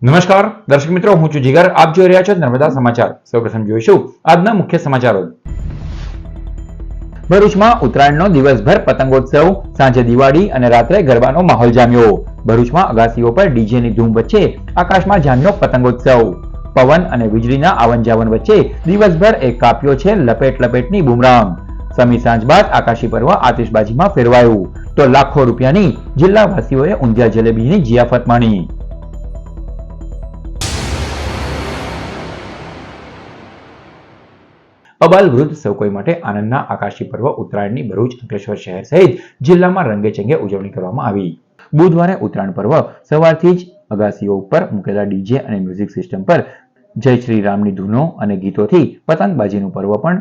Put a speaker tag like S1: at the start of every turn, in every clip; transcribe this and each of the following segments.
S1: નમસ્કાર દર્શક મિત્રો, હું છું જીગર. આપ જોઈ રહ્યા છો નર્મદા સમાચાર. સૌપ્રથમ જોઈશું આજના મુખ્ય સમાચારો. ભરૂચમાં ઉત્તરાયણનો દિવસભર પતંગોત્સવ, સાંજે દિવાળી અને રાત્રે ગરબાનો માહોલ જામ્યો. ભરૂચમાં અગાસીઓ પર ડીજેની ધૂમ વચ્ચે આકાશમાં જામ્યો પતંગોત્સવ. પવન અને વીજળીના આવન જાવન વચ્ચે દિવસભર એક કાપ્યો છે લપેટ લપેટની બુમરાંગ. સમી સાંજ બાદ આકાશી પર્વ આતિશબાજીમાં ફેરવાયું તો લાખો રૂપિયાની જિલ્લાવાસીઓએ ઊંધિયા જલેબીની જિયાફત માણી. અબાલ વૃદ્ધ સૌ કોઈ માટે આનંદના આકાશી પર્વ ઉત્તરાયણની ભરૂચ, અંકલેશ્વર શહેર સહિત જિલ્લામાં રંગેચંગે ઉજવણી કરવામાં આવી. બુધવારે ઉત્તરાયણ પર્વ સવારથી જ અગાસીઓ ઉપર મૂકેલા ડીજે અને મ્યુઝિક સિસ્ટમ પર જય શ્રી રામની ધૂનો અને ગીતોથી પતંગબાજીનું પર્વ પણ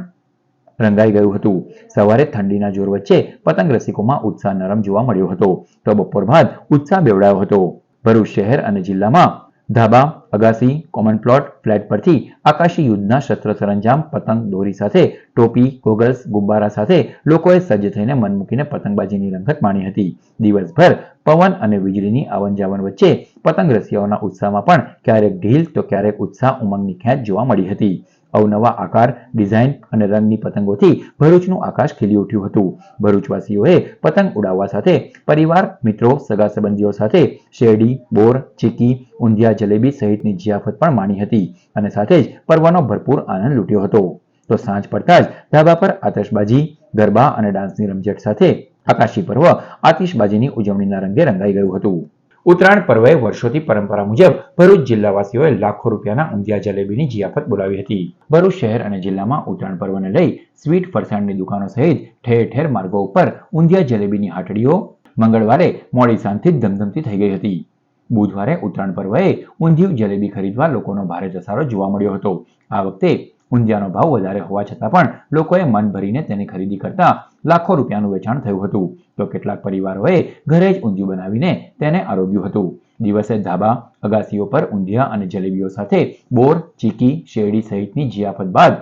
S1: રંગાઈ ગયું હતું. સવારે ઠંડીના જોર વચ્ચે પતંગ રસિકોમાં ઉત્સાહ નરમ જોવા મળ્યો હતો તો બપોર બાદ ઉત્સાહ બેવડાયો હતો. ભરૂચ શહેર અને જિલ્લામાં ધાબા, અગાસી, કોમન પ્લોટ, ફ્લેટ પરથી આકાશી યુદ્ધના શસ્ત્ર સરંજામ, પતંગ દોરી સાથે, ટોપી, ગોગલ્સ, ગુબ્બારા સાથે લોકોએ સજ્જ થઈને મન મૂકીને પતંગબાજીની રંગત માણી હતી. દિવસભર પવન અને વીજળીની આવન જાવન વચ્ચે પતંગ રસિયાઓના ઉત્સાહમાં પણ ક્યારેક ઢીલ તો ક્યારેક ઉત્સાહ ઉમંગની ખેંચ જોવા મળી હતી. અવનવા આકાર, ડિઝાઇન અને રંગની પતંગોથી ભરૂચનું આકાશ ખીલી ઉઠ્યું હતું. ભરૂચવાસીઓએ પતંગ ઉડાવવા સાથે પરિવાર, મિત્રો, સગા સંબંધીઓ સાથે શેરડી, બોર, ચીકી, ઊંધિયા જલેબી સહિતની જિયાફત પણ માણી હતી અને સાથે જ પર્વનો ભરપૂર આનંદ લૂંટ્યો હતો. તો સાંજ પડતા જ ધાબા પર આતશબાજી, ગરબા અને ડાન્સની રમઝટ સાથે આકાશી પર્વ આતિશબાજીની ઉજવણીના રંગે રંગાઈ ગયું હતું. ઉત્તરાયણ પર્વે વર્ષોથી પરંપરા મુજબ ભરૂચ જિલ્લાવાસીઓએ લાખો રૂપિયાના ઊંધિયા જલેબીની જિયાફત બોલાવી હતી. ભરૂચ શહેર અને જિલ્લામાં ઉત્તરાયણ પર્વને લઈ સ્વીટ ફરસાણની દુકાનો સહિત ઠેર ઠેર માર્ગો ઉપર ઊંધિયા જલેબીની હાટડીઓ મંગળવારે મોડી સાંજથી જ ધમધમતી થઈ ગઈ હતી. બુધવારે ઉત્તરાયણ પર્વએ ઊંધિયું જલેબી ખરીદવા લોકોનો ભારે ધસારો જોવા મળ્યો હતો. આ વખતે ઊંધિયાનો ભાવ વધારે હોવા છતાં પણ લોકોએ મન ભરીને તેની ખરીદી કરતા લાખો રૂપિયાનું વેચાણ થયું હતું તો કેટલાક પરિવારોએ ઘરે જ ઊંધિયું બનાવીને તેને આરોગ્યું હતું. દિવસે ધાબા, અગાસીઓ પર ઊંધિયા અને જલેબીઓ સાથે બોર, ચીકી, શેરડી સહિતની જિયાફત બાદ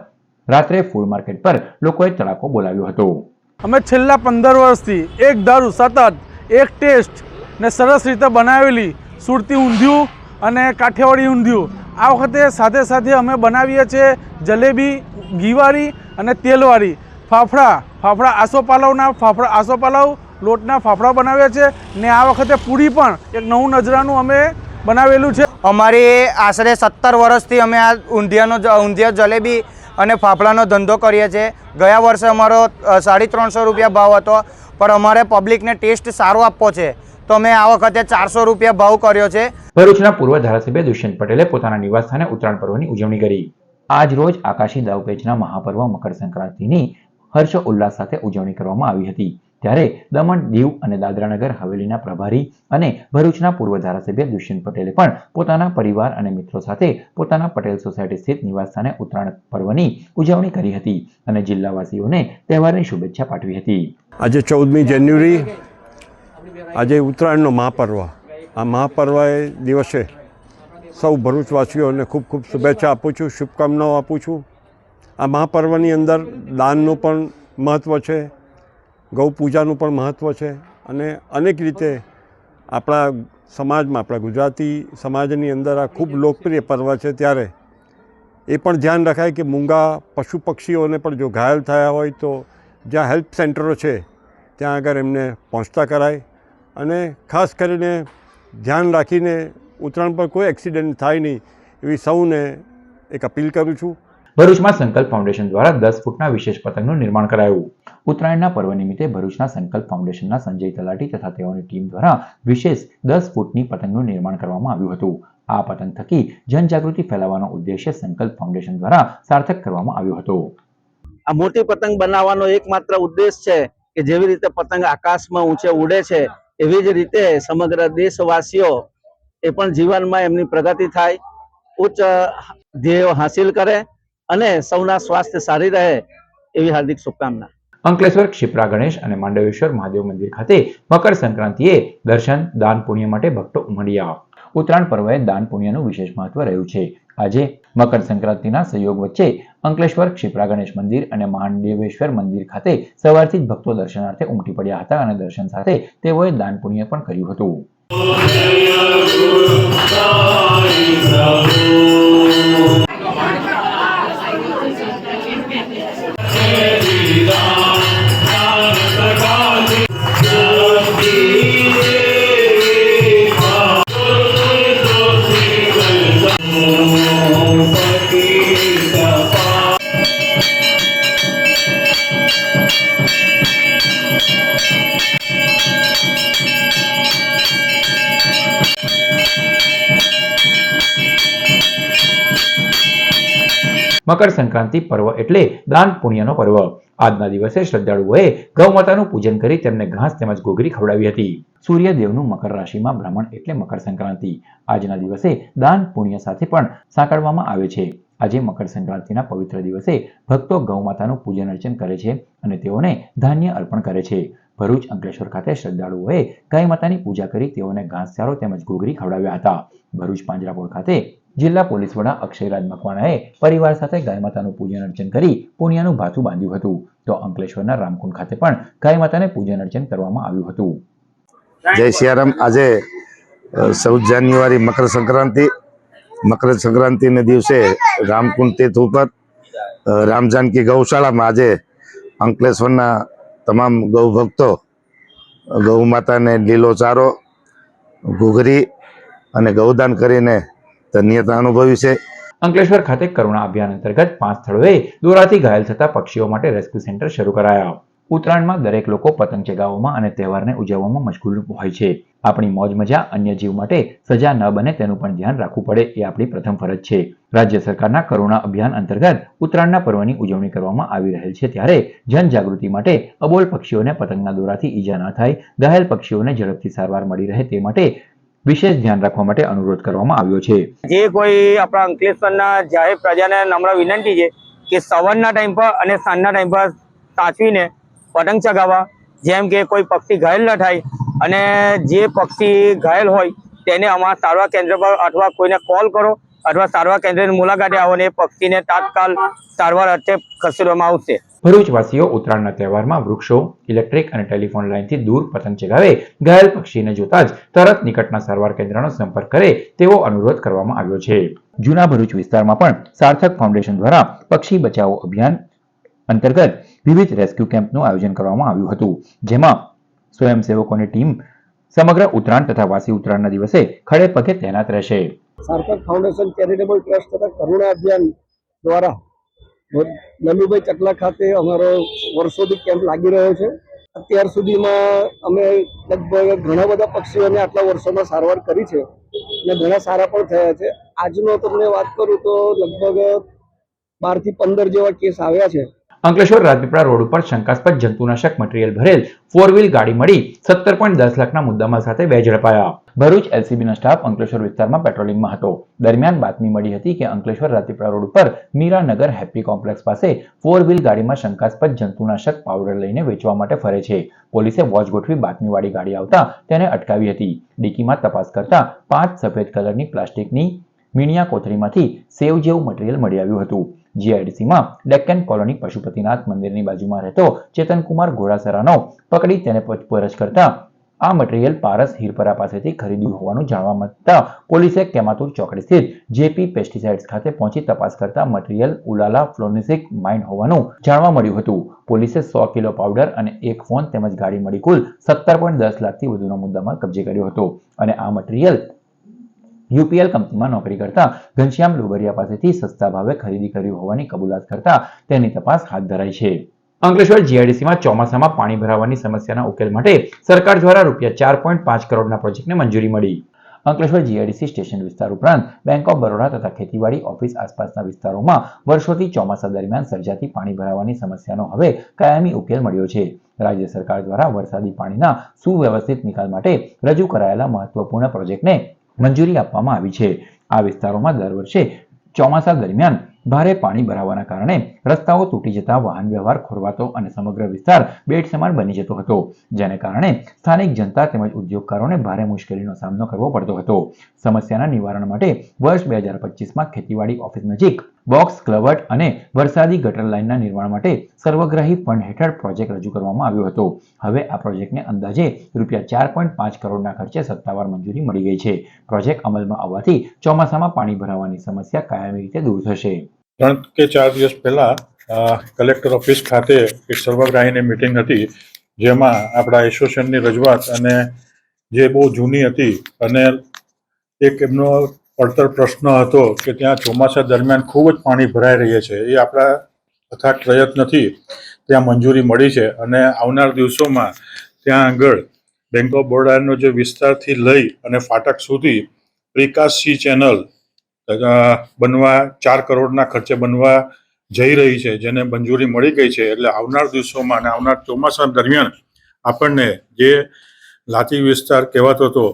S1: રાત્રે ફૂડ માર્કેટ પર લોકોએ તડાકો બોલાવ્યો હતો.
S2: અમે છેલ્લા 15 વર્ષથી એક ધારું સતત એક ટેસ્ટ ને સરસ રીતે બનાવેલી સુરતી ઊંધિયું અને કાઠિયાવાડી ઊંધિયું આ વખતે સાથે સાથે અમે બનાવીએ છીએ જલેબી, ઘીવાળી અને તેલવાળી, ફાફડા આસોપાલવના આસોપાલવ લોટના ફાફડા બનાવ્યા છે ને આ વખતે પૂરી પણ એક નવું નજરાનું અમે બનાવેલું છે.
S3: અમારી આશરે 17 વર્ષથી અમે આ ઊંધિયા જલેબી અને ફાફડાનો ધંધો કરીએ છીએ. ગયા વર્ષે અમારો 350 રૂપિયા ભાવ હતો પણ અમારે પબ્લિકને ટેસ્ટ સારો આપવો છે તો અમે આ વખતે 400 રૂપિયા ભાવ કર્યો છે.
S1: ભરૂચના પૂર્વ ધારાસભ્ય દુષ્યંત પટેલે પોતાના નિવાસસ્થાને ઉત્તરાયણ પર્વની ઉજવણી કરી. આજ રોજ આકાશી દાવપેચના મહાપર્વ મકર સંક્રાંતિની હર્ષ ઉલ્લાસ સાથે ઉજવણી કરવામાં આવી હતી. ત્યારે દમણ, દીવ અને દાદરાનગર હવેલીના પ્રભારી અને ભરૂચના પૂર્વ ધારાસભ્ય દુષ્યંત પટેલે પણ પોતાના પરિવાર અને મિત્રો સાથે પોતાના પટેલ સોસાયટી સ્થિત નિવાસસ્થાને ઉત્તરાયણ પર્વની ઉજવણી કરી હતી અને જિલ્લાવાસીઓને તહેવારની શુભેચ્છા પાઠવી હતી.
S4: આજે 14મી જાન્યુઆરી આજે ઉત્તરાયણનો મહાપર્વ. આ મહાપર્વ દિવસે સૌ ભરૂચવાસીઓને ખૂબ ખૂબ શુભેચ્છા આપું છું, શુભકામનાઓ આપું છું. આ મહાપર્વની અંદર દાનનું પણ મહત્ત્વ છે, ગૌ પૂજાનું પણ મહત્ત્વ છે અને અનેક રીતે આપણા સમાજમાં, આપણા ગુજરાતી સમાજની અંદર આ ખૂબ લોકપ્રિય પર્વ છે. ત્યારે એ પણ ધ્યાન રખાય કે મૂંગા પશુ પક્ષીઓને પણ જો ઘાયલ થયા હોય તો જ્યાં હેલ્પ સેન્ટરો છે ત્યાં આગળ એમને પહોંચતા કરાય અને ખાસ કરીને ધ્યાન રાખીને ઉત્તરાયણ પર કોઈ એક્સિડન્ટ થાય નહીં એવી સૌને એક અપીલ કરું છું.
S1: ભરૂચમાં સંકલ્પ ફાઉન્ડેશન દ્વારા 10 ફૂટના વિશેષ પતંગનું નિર્માણ કરાયું. ઉત્તરાયણના પર્વ નિમિત્તે ભરૂચના સંકલ્પ ફાઉન્ડેશનના સંજય તલાટી તથા તેઓની ટીમ દ્વારા વિશેષ 10 ફૂટની પતંગનું નિર્માણ કરવામાં આવ્યું હતું. આ પતંગ થકી જનજાગૃતિ ફેલાવવાનો ઉદ્દેશ્ય સંકલ્પ ફાઉન્ડેશન દ્વારા સાર્થક કરવામાં આવ્યો હતો.
S5: આ મોટી પતંગ બનાવવાનો એકમાત્ર ઉદ્દેશ છે કે જેવી રીતે પતંગ આકાશમાં ઊંચે ઉડે છે એવી જ રીતે સમગ્ર દેશવાસીઓ એ પણ જીવનમાં એમની પ્રગતિ થાય, ઉચ્ચ ધ્યેયો હાંસિલ કરે અને સૌના સ્વાસ્થ્ય સારી રહે એવી હાર્દિક શુભકામના.
S1: અંકલેશ્વર ક્ષિપ્રા ગણેશ અને માંડવેશ્વર મહાદેવ મંદિર ખાતે મકર સંક્રાંતિએ દર્શન, દાન, પુણ્ય માટે ભક્તો ઉમટ્યા. ઉત્તરાયણ પર્વએ દાન પુણ્યનું વિશેષ મહત્વ રહ્યું છે. આજે મકર સંક્રાંતિના સહયોગ વચ્ચે અંકલેશ્વર ક્ષિપ્રા ગણેશ મંદિર અને માંડવેશ્વર મંદિર ખાતે સવારથી જ ભક્તો દર્શનાર્થે ઉમટી પડ્યા હતા અને દર્શન સાથે તેઓએ દાન પુણ્ય પણ કર્યું હતું. મકર સંક્રાંતિ પર્વ એટલે દાન પુણ્યનો પર્વ. આજના દિવસે શ્રદ્ધાળુઓએ ગૌ માતાનું પૂજન કરી તેમને ઘાસ તેમજ ઘોઘરી ખવડાવી હતી. સૂર્યદેવનું મકર રાશિમાં બ્રાહ્મણ એટલે મકર સંક્રાંતિ. આજના દિવસે દાન પુણ્ય સાથે પણ સાંકળવામાં આવે છે. આજે મકર સંક્રાંતિના પવિત્ર દિવસે ભક્તો ગૌ માતાનું પૂજન અર્ચન કરે છે અને તેઓને ધાન્ય અર્પણ કરે છે. ભરૂચ અંકલેશ્વર ખાતે શ્રદ્ધાળુઓએ ગાય માતાની પૂજા કરી તેઓને ઘાસચારો તેમજ ઘોઘરી ખવડાવ્યા હતા. ભરૂચ પાંજરાપોળ ખાતે જિલ્લા પોલીસ વડા અક્ષયરાજ મકવાણાએ પરિવાર સાથે ગાય માતાનું પૂજન અર્ચન કરી પુણ્યનું ભાથું બાંધ્યું હતું. તો અંકલેશ્વરના રામકુંડ ખાતે પણ ગાય માતાને પૂજન અર્ચન કરવામાં આવ્યું હતું.
S6: જય સિયારામ. આજે 14 જાન્યુઆરી મકર સંક્રાંતિને દિવસે રામકુંડ તીર્થ ઉપર રામજાનકી ગૌશાળામાં આજે અંકલેશ્વરના તમામ ગૌ ભક્તો ગૌ માતાને લીલો ચારો, ઘૂઘરી અને ગૌદાન કરીને ધન્યતા અનુભવી છે.
S1: અંકલેશ્વર ખાતે કરુણા અભિયાન અંતર્ગત 5 સ્થળોએ દોરાથી ઘાયલ થતા પક્ષીઓ માટે રેસ્ક્યુ સેન્ટર શરૂ કરાયા. ઉત્તરાયણમાં દરેક લોકો પતંગ ચગાવવામાં અને તહેવારને ઉજવવામાં મશગુલ હોય છે. આપણી મોજ મજા અન્ય જીવ માટે સજા ન બને તેનું પણ ધ્યાન રાખવું પડે એ આપણી પ્રથમ ફરજ છે. રાજ્ય સરકારના કરુણા અભિયાન અંતર્ગત ઉત્તરાયણના પર્વની ઉજવણી કરવામાં આવી રહેલ છે, ત્યારે જનજાગૃતિ માટે અબોલ પક્ષીઓને પતંગના દોરાથી ઈજા ન થાય, ઘાયલ પક્ષીઓને ઝડપથી સારવાર મળી રહે તે માટે વિશેષ ધ્યાન રાખવા માટે અનુરોધ કરવામાં આવ્યો છે.
S3: જે કોઈ આપણા અંકલેશ્વરના જાહેર પ્રજાને નમ્ર વિનંતી છે કે સવારના ટાઈમ પર અને સાંજના ટાઈમ પર સાચવીને પતંગ ચગાવવા, જેમ કે કોઈ પક્ષી ઘાયલ ન થાય અને જે પક્ષી ઘાયલ હોય તેને અમારા સારવાર કેન્દ્ર પર અથવા કોઈને કોલ કરો અથવા સારવાર કેન્દ્રની મુલાકાતે આવો અને એ પક્ષીને તાત્કાલ સારવાર અર્થે ખસેડવામાં આવશે.
S1: ભરૂચવાસીઓ ઉત્તરાયણના તહેવારમાં વૃક્ષો, ઇલેક્ટ્રિક અને ટેલિફોન લાઇનથી દૂર પતંગ ચગાવે, ઘાયલ પક્ષીને જોતા જ તરત નિકટના સારવાર કેન્દ્રનો સંપર્ક કરે તેવો અનુરોધ કરવામાં આવ્યો છે. જૂના ભરૂચ વિસ્તારમાં પણ સાર્થક ફાઉન્ડેશન દ્વારા પક્ષી બચાવો અભિયાન અંતર્ગત વિવિધ રેસ્ક્યુ કેમ્પનું આયોજન કરવામાં આવ્યું હતું, જેમાં સ્વયંસેવકોની ટીમ સમગ્ર ઉત્તરાયણ તથા વાસી ઉત્તરાયણના દિવસે ખડે પગે તૈનાત રહેશે.
S7: સાર્થક ફાઉન્ડેશન ચેરિટેબલ ટ્રસ્ટ તથા કરુણા અભિયાન દ્વારા નલુભાઈ ચકલા ખાતે અમારો વર્ષોથી કેમ્પ લાગી રહ્યો છે. અત્યાર સુધીમાં અમે લગભગ ઘણા બધા પક્ષીઓને આટલા વર્ષોમાં સારવાર કરી છે અને ઘણા સારા પણ થયા છે. આજનો તમને વાત કરું તો લગભગ 12 થી 15 જેવા કેસ આવ્યા છે.
S1: અંકલેશ્વર રાજપીપળા રોડ ઉપર શંકાસ્પદ જંતુનાશક મટીરીયલ ભરેલ 4 વ્હીલ ગાડી મળી 17.10 લાખના મુદ્દામાલ સાથે 2 ઝડપાયા. ભરૂચ એલસીબીનો સ્ટાફ અંકલેશ્વર વિસ્તારમાં પેટ્રોલિંગમાં હતો. દરમિયાન બાતમી મળી હતી કે અંકલેશ્વર રાજપીપળા રોડ ઉપર મીરાનગર હેપી કોમ્પ્લેક્સ પાસે 4 વ્હીલ ગાડીમાં શંકાસ્પદ જંતુનાશક પાવડર લઈને વેચવા માટે ફરે છે. પોલીસે વોચ ગોઠવી બાતમીવાળી ગાડી આવતા તેને અટકાવી હતી. ડીકીમાં તપાસ કરતા 5 સફેદ કલરની પ્લાસ્ટિકની મીણિયા કોથળીમાંથી સેવ જેવું મટીરીયલ મળી આવ્યું હતું. જીઆઈડીસીમાં ડેક્કન કોલોની પશુપતિનાથ મંદિરની બાજુમાં રહેતો ચેતનકુમાર ઘોડાસરાનો પકડી તેને પૂછપરછ કરતા આ મટીરીયલ પારસ હીરપરા પાસેથી ખરીદ્યું હોવાનું જાણવા મળતા પોલીસે કેમાતુર ચોકડી સ્થિત જેપી પેસ્ટિસાઇડ્સ ખાતે પહોંચી તપાસ કરતા મટીરીયલ ઉલાલા ફ્લોનિસિક માઇન હોવાનું જાણવા મળ્યું હતું. પોલીસે 100 કિલો પાવડર અને 1 ફોન તેમજ ગાડી મળી કુલ 17.10 લાખથી વધુનો મુદ્દામાલ કબજે કર્યો હતો અને આ મટીરીયલ યુપીએલ કંપનીમાં નોકરી કરતા ઘનશ્યામ લોબરિયા પાસેથી સસ્તા ભાવે ખરીદી કર્યું હોવાની કબૂલાત કરતા તેની તપાસ હાથ ધરાઈ છે. અંકલેશ્વર જીઆઈડીસીમાં ચોમાસામાં પાણી ભરાવાની સમસ્યાના ઉકેલ માટે સરકાર દ્વારા રૂપિયા 4.5 કરોડના પ્રોજેક્ટને મંજૂરી મળી. અંકલેશ્વર જીઆઈડીસી સ્ટેશન વિસ્તાર ઉપરાંત બેંક ઓફ બરોડા તથા ખેતીવાડી ઓફિસ આસપાસના વિસ્તારોમાં વર્ષોથી ચોમાસા દરમિયાન સર્જાતી પાણી ભરાવાની સમસ્યાનો હવે કાયમી ઉકેલ મળ્યો છે. રાજ્ય સરકાર દ્વારા વરસાદી પાણીના સુવ્યવસ્થિત નિકાલ માટે રજૂ કરાયેલા મહત્વપૂર્ણ પ્રોજેક્ટને મંજૂરી આપવામાં આવી છે. આ વિસ્તારોમાં દર વર્ષે ચોમાસા દરમિયાન ભારે પાણી ભરાવાના કારણે રસ્તાઓ તૂટી જતા વાહન વ્યવહાર ખોરવાતો અને સમગ્ર વિસ્તાર બેટ સમાન બની જતો હતો, જેને કારણે સ્થાનિક જનતા તેમજ ઉદ્યોગકારોને ભારે મુશ્કેલીનો સામનો કરવો પડતો હતો. સમસ્યાના નિવારણ માટે વર્ષ 2025માં ખેતીવાડી ઓફિસ નજીક બોક્સ ક્લવટ અને વરસાદી ગટર લાઇનના નિર્માણ માટે સર્વગ્રાહી ફંડ હેઠળ પ્રોજેક્ટ રજૂ કરવામાં આવ્યો હતો. હવે આ પ્રોજેક્ટને અંદાજે ₹4.5 કરોડના ખર્ચે સત્તાવાર મંજૂરી મળી ગઈ છે. પ્રોજેક્ટ અમલમાં આવવાથી ચોમાસામાં પાણી ભરાવાની સમસ્યા કાયમી રીતે દૂર થશે.
S8: 3 કે 4 દિવસ પહેલા કલેક્ટર ઓફિસ ખાતે એક સર્વગ્રાહીની મિટિંગ હતી, જેમાં આપણા એસોસિએશનની રજૂઆત અને જે બહુ જૂની હતી અને એક એમનો પડતર પ્રશ્ન હતો કે ત્યાં ચોમાસા દરમિયાન ખૂબ જ પાણી ભરાઈ રહે છે. એ આપણા અથાગ પ્રયત્નથી ત્યાં મંજૂરી મળી છે અને આવનાર દિવસોમાં ત્યાં આગળ બેંક ઓફ બરોડાનો જે વિસ્તારથી લઈ અને ફાટક સુધી પ્રિકાસી ચેનલ બનવા 4 કરોડના ખર્ચે બનવા જઈ રહી છે, જેને મંજૂરી મળી ગઈ છે. એટલે આવનાર દિવસોમાં અને આવનાર ચોમાસા દરમિયાન આપણને જે લાતી વિસ્તાર કહેવાતો હતો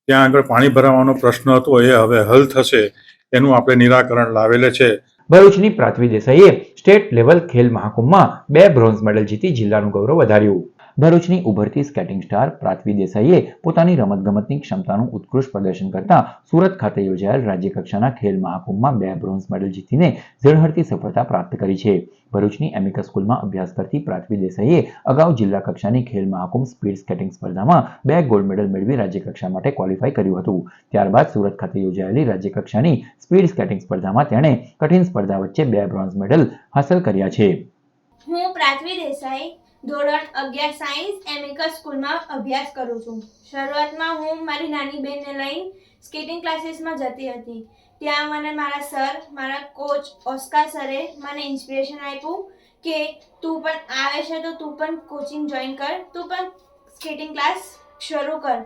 S8: ત્યાં આગળ પાણી ભરાવાનો પ્રશ્ન હતો એ હવે હલ થશે, એનું આપણે નિરાકરણ લાવેલે છે.
S1: ભરૂચની પ્રાથવી દેસાઈએ સ્ટેટ લેવલ ખેલ મહાકુંભમાં 2 બ્રોન્ઝ મેડલ જીતી જિલ્લાનું ગૌરવ વધાર્યું. ભરૂચની ઉભરતી સ્કેટિંગ સ્ટાર પ્રાથવી દેસાઈએ પોતાની રમતગમતની ક્ષમતાનું ઉત્કૃષ્ટ પ્રદર્શન કરતા સુરત ખાતે યોજાયેલ રાજ્યકક્ષાના ખેલ મહાકુંભમાં 2 બ્રોન્ઝ મેડલ જીતીને ઝળહળતી સફળતા પ્રાપ્ત કરી છે. ભરૂચની એમિકસ સ્કૂલમાં અભ્યાસ કરતી પ્રાથવી દેસાઈએ અગાઉ જિલ્લા કક્ષાની ખેલ મહાકુંભ સ્પીડ સ્કેટિંગ સ્પર્ધામાં 2 ગોલ્ડ મેડલ મેળવી રાજ્યકક્ષા માટે ક્વોલિફાય કર્યું હતું. ત્યારબાદ સુરત ખાતે યોજાયેલી રાજ્યકક્ષાની સ્પીડ સ્કેટિંગ સ્પર્ધામાં તેણે કઠિન સ્પર્ધા વચ્ચે 2 બ્રોન્ઝ મેડલ હાંસલ કર્યા છે.
S9: હું પ્રાથવી દેસાઈ ધોરણ 11 સાયન્સ એમિકસ સ્કૂલમાં અભ્યાસ કરું છું. શરૂઆતમાં હું મારી નાની બહેનને લઈને સ્કેટિંગ ક્લાસીસમાં જતી હતી. ત્યાં મને મારા સર, મારા કોચ ઓસ્કાર સરે મને ઇન્સ્પિરેશન આપ્યું કે તું પણ આવે છે તો તું પણ કોચિંગ જોઈન કર, તું પણ સ્કેટિંગ ક્લાસ શરૂ કર.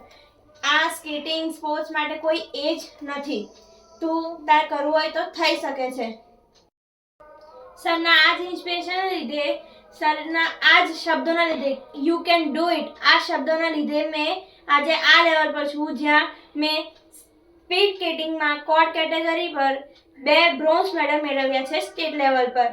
S9: આ સ્કેટિંગ સ્પોર્ટ્સ માટે કોઈ એજ નથી, તું તાર કરવું હોય તો થઈ શકે છે. સરના આ જ ઇન્સ્પિરેશનના લીધે, સરના આ જ શબ્દોના લીધે, યુ કેન ડુ ઇટ, આ શબ્દોના લીધે મેં આજે આ લેવલ પર છું, જ્યાં મેં સ્પીડ સ્કેટિંગમાં કોર્ડ કેટેગરી પર 2 બ્રોન્ઝ મેડલ મેળવ્યા છે સ્ટેટ લેવલ પર.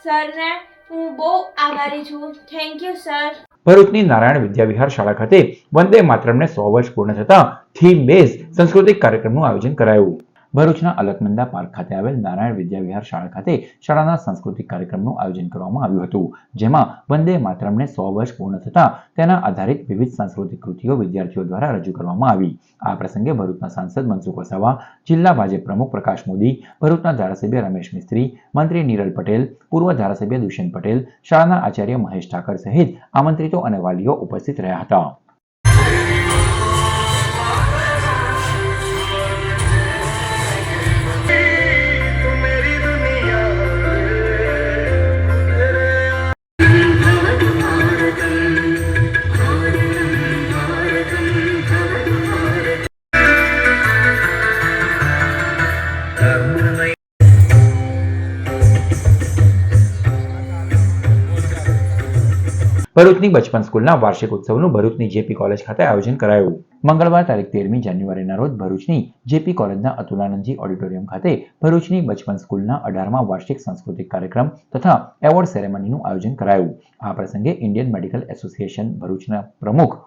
S9: સરને હું બહુ આભારી છું. Thank you sir.
S1: ભરૂચની નારાયણ વિદ્યાવિહાર શાળા ખાતે વંદે માતરમને 100 વર્ષ પૂર્ણ થતા થીમ બેઝ સાંસ્કૃતિક કાર્યક્રમનું આયોજન કરાયું. ભરૂચના અલકનંદા પાર્ક ખાતે આવેલ નારાયણ વિદ્યાવિહાર શાળા ખાતે શાળાના સાંસ્કૃતિક કાર્યક્રમનું આયોજન કરવામાં આવ્યું હતું, જેમાં વંદે માતરમને 100 વર્ષ પૂર્ણ થતા તેના આધારિત વિવિધ સાંસ્કૃતિક કૃતિઓ વિદ્યાર્થીઓ દ્વારા રજૂ કરવામાં આવી. આ પ્રસંગે ભરૂચના સાંસદ મનસુખ વસાવા, જિલ્લા ભાજપ પ્રમુખ પ્રકાશ મોદી, ભરૂચના ધારાસભ્ય રમેશ મિસ્ત્રી, મંત્રી નીરલ પટેલ, પૂર્વ ધારાસભ્ય દુષ્યંત પટેલ, શાળાના આચાર્ય મહેશ ઠાકર સહિત આમંત્રિતો અને વાલીઓ ઉપસ્થિત રહ્યા હતા. ભરૂચની બચપન સ્કૂલના વાર્ષિક ઉત્સવનું ભરૂચની જેપી કોલેજ ખાતે આયોજન કરાયું. મંગળવાર તારીખ 13મી જાન્યુઆરીના રોજ ભરૂચની જેપી કોલેજના અતુલાનંદજી ઓડિટોરિયમ ખાતે ભરૂચની બચપન સ્કૂલના 18મા વાર્ષિક સાંસ્કૃતિક કાર્યક્રમ તથા એવોર્ડ સેરેમનીનું આયોજન કરાયું. આ પ્રસંગે ઇન્ડિયન મેડિકલ એસોસિએશન ભરૂચના પ્રમુખ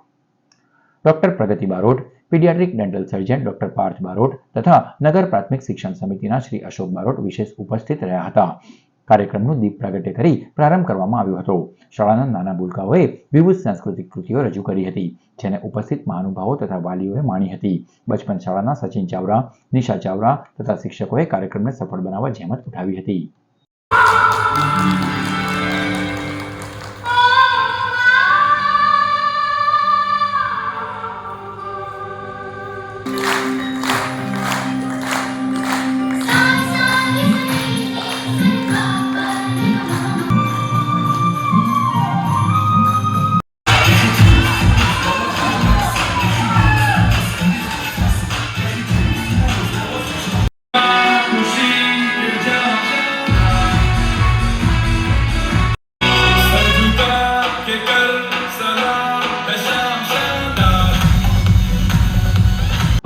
S1: doctor Pragati Barot, paediatric dental surgeon doctor Parth Barot તથા નગર પ્રાથમિક શિક્ષણ સમિતિના શ્રી અશોક બારોટ વિશેષ ઉપસ્થિત રહ્યા હતા. કાર્યક્રમનું દીપ પ્રાગટ્ય કરી પ્રારંભ કરવામાં આવ્યો હતો. શાળાના નાના ભૂલકાઓએ વિવિધ સાંસ્કૃતિક કૃતિઓ રજૂ કરી હતી, જેને ઉપસ્થિત મહાનુભાવો તથા વાલીઓએ માણી હતી. બચપન શાળાના સચિન ચાવડા, નિશા ચાવડા તથા શિક્ષકોએ કાર્યક્રમને સફળ બનાવવા જહેમત ઉઠાવી હતી.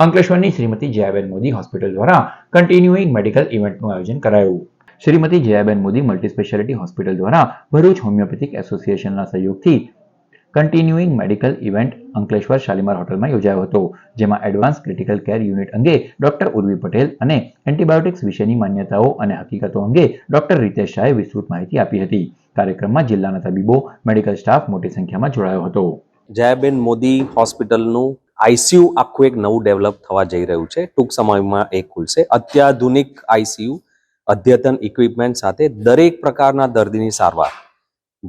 S1: અંકલેશ્વરની શ્રીમતી જયાબેન મોદી હોસ્પિટલ દ્વારા કન્ટિન્યુઇંગ મેડિકલ ઇવેન્ટનું આયોજન કરાયું. Shrimati Jayaben Modi multi speciality hospital દ્વારા ભરૂચ હોમિયોપેથિક એસોસિએશનના સહયોગથી continuing medical event Ankleshwar Shalimar હોટલમાં યોજાયો હતો, જેમાં એડવાન્સ ક્રિટિકલ કેર યુનિટ અંગે ડોક્ટર ઉર્વી પટેલ અને એન્ટીબાયોટિક્સ વિશેની માન્યતાઓ અને હકીકતો અંગે ડોક્ટર રીતેશ શાહે વિસ્તૃત માહિતી આપી હતી. કાર્યક્રમમાં જિલ્લાના તબીબો, મેડિકલ સ્ટાફ મોટી સંખ્યામાં જોડાયો હતો.
S10: જયાબેન મોદી હોસ્પિટલનું આઈસીયુ આખું એક નવું ડેવલપ થવા જઈ રહ્યું છે. ટૂંક સમયમાં એ ખુલશે. અત્યાધુનિક આઈસીયુ, અદ્યતન ઇક્વિપમેન્ટ સાથે દરેક પ્રકારના દર્દીની સારવાર,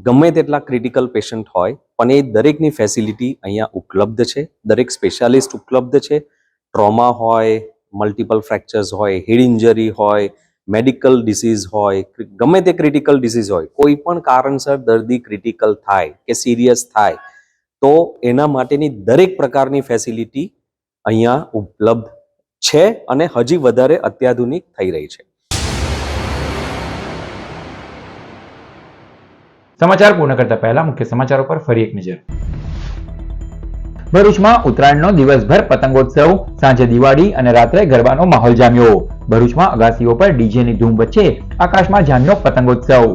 S10: ગમે તેટલા ક્રિટિકલ પેશન્ટ હોય પણ એ દરેકની ફેસિલિટી અહીંયા ઉપલબ્ધ છે. દરેક સ્પેશિયાલિસ્ટ ઉપલબ્ધ છે. ટ્રોમા હોય, મલ્ટિપલ ફ્રેક્ચર્સ હોય, હેડ ઇન્જરી હોય, મેડિકલ ડિસીઝ હોય, ગમે તે ક્રિટિકલ ડિસીઝ હોય, કોઈ પણ કારણસર દર્દી ક્રિટિકલ થાય કે સિરિયસ થાય તો એના માટેની દરેક પ્રકારની ફેસિલિટી અહીંયા ઉપલબ્ધ છે અને હજી વધારે અત્યાધુનિક થઈ રહી છે.
S1: સમાચાર પૂર્ણ કરતા પહેલા મુખ્ય સમાચારો પર ફરી એક નજર. ભરૂચમાં ઉત્તરાયણનો દિવસભર પતંગોત્સવ, સાંજે દિવાળી અને રાત્રે ગરબાનો માહોલ જામ્યો. ભરૂચમાં અગાસીઓ પર ડીજેની ધૂમ વચ્ચે આકાશમાં જામ્યો પતંગોત્સવ.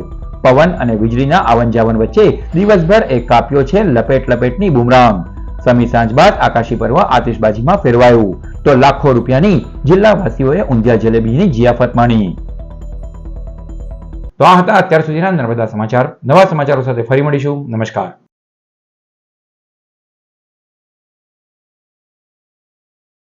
S1: પવન અને વીજળીના આવન જાવન વચ્ચે દિવસભર એક કાપ્યો છે લપેટની બુમરાંગ. સમી સાંજ બાદ આકાશી પર્વ આતિશબાજીમાં ફેરવાયું તો લાખો રૂપિયાની જિલ્લાવાસીઓએ ઊંધિયા જલેબીની જિયાફત માણી. તો આ હતા અત્યાર સુધીના નર્મદા સમાચાર. નવા સમાચારો સાથે ફરી મળીશું. નમસ્કાર.